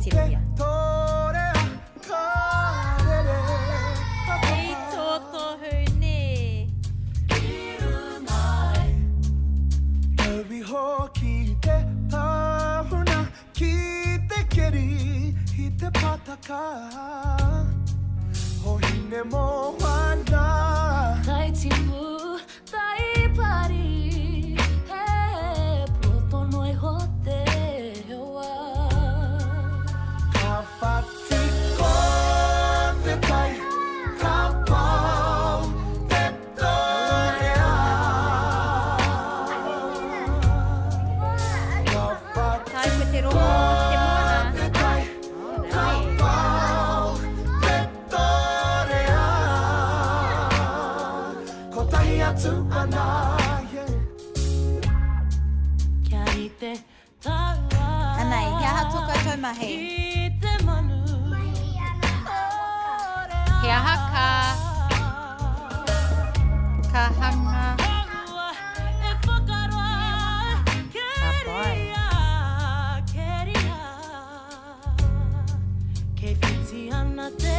Silvia. Hej Toto, hörni. Tai timbu, tai pari, he poto noi hote hewa. Tack för till Timona. Kärite tawa. Anai, jag tog att ta med hej. Ite manu. Hea haka. Kahanga. Keria, keria, kefiti anate.